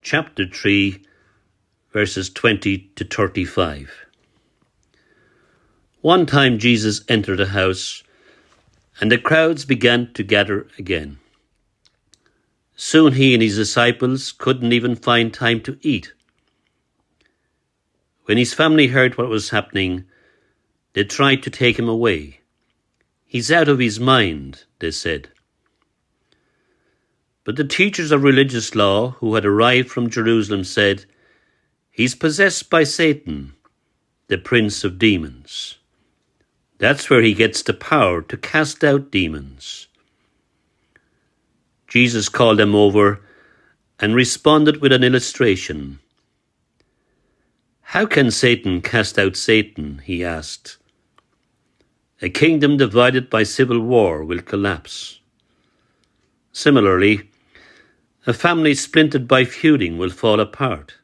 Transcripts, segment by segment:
chapter 3, verses 20 to 35. One time Jesus entered a house, and the crowds began to gather again. Soon he and his disciples couldn't even find time to eat. When his family heard what was happening, they tried to take him away. "He's out of his mind," they said. But the teachers of religious law who had arrived from Jerusalem said, "He's possessed by Satan, the prince of demons. That's where he gets the power to cast out demons." Jesus called them over and responded with an illustration. "How can Satan cast out Satan?" he asked. "A kingdom divided by civil war will collapse. Similarly, a family splintered by feuding will fall apart.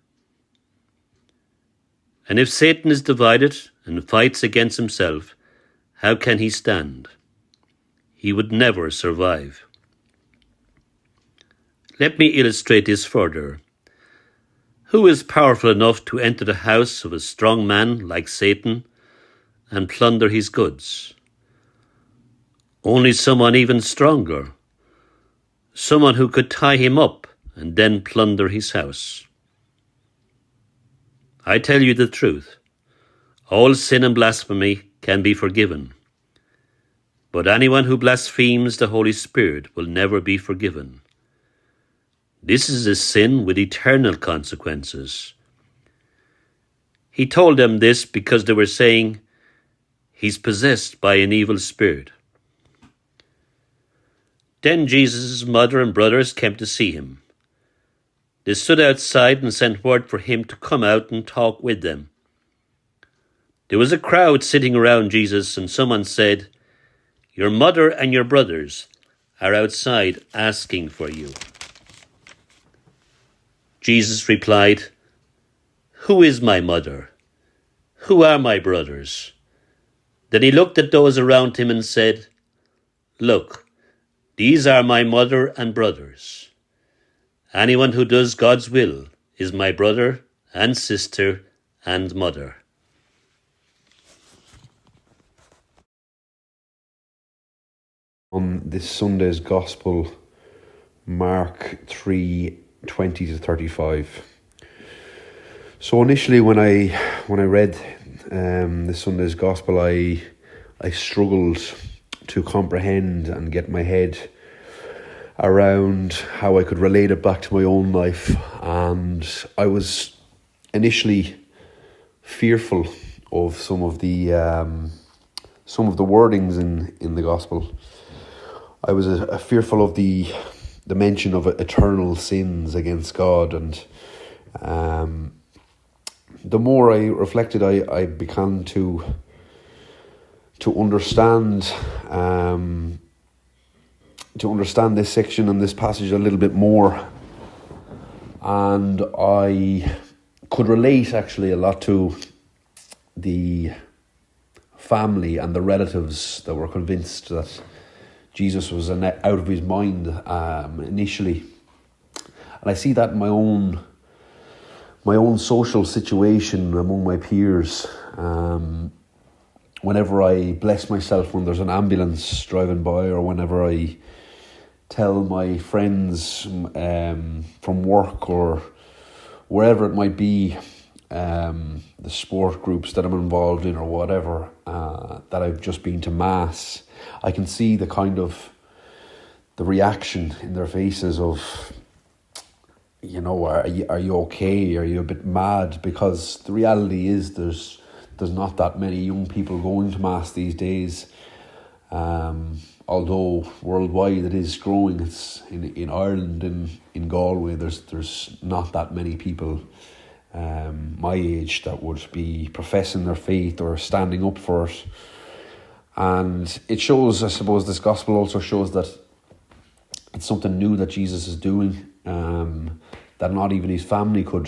And if Satan is divided and fights against himself, how can he stand? He would never survive." Let me illustrate this further. Who is powerful enough to enter the house of a strong man like Satan and plunder his goods? Only someone even stronger. Someone who could tie him up and then plunder his house. I tell you the truth. All sin and blasphemy can be forgiven. But anyone who blasphemes the Holy Spirit will never be forgiven. This is a sin with eternal consequences. He told them this because they were saying, "He's possessed by an evil spirit." Then Jesus' mother and brothers came to see him. They stood outside and sent word for him to come out and talk with them. There was a crowd sitting around Jesus, and someone said, "Your mother and your brothers are outside asking for you." Jesus replied, "Who is my mother? Who are my brothers?" Then he looked at those around him and said, "Look, these are my mother and brothers. Anyone who does God's will is my brother and sister and mother." On this Sunday's Gospel, Mark 3:20 to 35. So initially, when I read this Sunday's Gospel, I struggled to comprehend and get my head around how I could relate it back to my own life, and I was initially fearful of some of the wordings in the Gospel. I was fearful of the mention of eternal sins against God, and the more I reflected, I began to understand this section and this passage a little bit more, and I could relate actually a lot to the family and the relatives that were convinced that Jesus was out of his mind initially. And I see that in my own social situation among my peers. Whenever I bless myself when there's an ambulance driving by, or whenever I tell my friends from work or wherever it might be, the sport groups that I'm involved in or whatever, that I've just been to Mass, I can see the the reaction in their faces of, are you okay? Are you a bit mad? Because the reality is there's not that many young people going to Mass these days. Although worldwide it is growing. It's in Ireland, in Galway, there's not that many people my age that would be professing their faith or standing up for it. And it shows, I suppose, this gospel also shows that it's something new that Jesus is doing, that not even his family could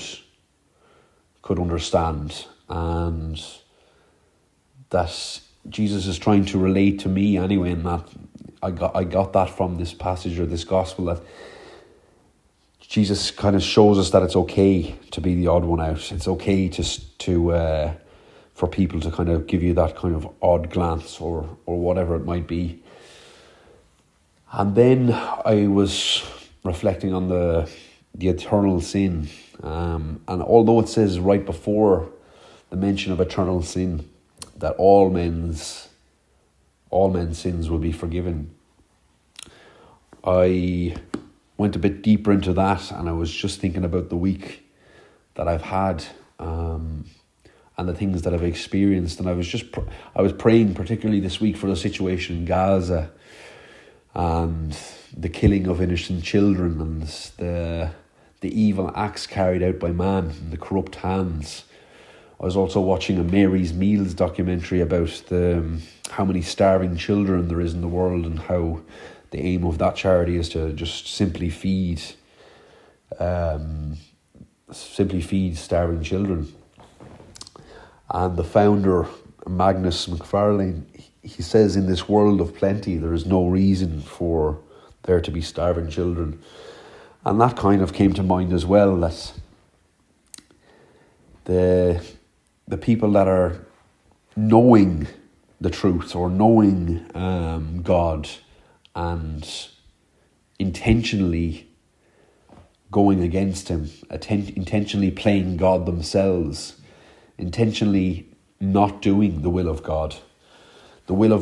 understand, and that Jesus is trying to relate to me anyway. And that I got that from this passage or this gospel, that Jesus kind of shows us that it's okay to be the odd one out. It's okay for people to kind of give you that kind of odd glance or whatever it might be. And then I was reflecting on the eternal sin. And although it says right before the mention of eternal sin that all men's sins will be forgiven, I went a bit deeper into that, and I was just thinking about the week that I've had and the things that I've experienced. And I was praying particularly this week for the situation in Gaza and the killing of innocent children and the evil acts carried out by man and the corrupt hands. I was also watching a Mary's Meals documentary about how many starving children there is in the world, and how the aim of that charity is to just simply feed starving children. And the founder, Magnus McFarlane, he says, in this world of plenty, there is no reason for there to be starving children. And that kind of came to mind as well, that the people that are knowing the truth or knowing God and intentionally going against him, intentionally playing God themselves, intentionally not doing the will of God. The will of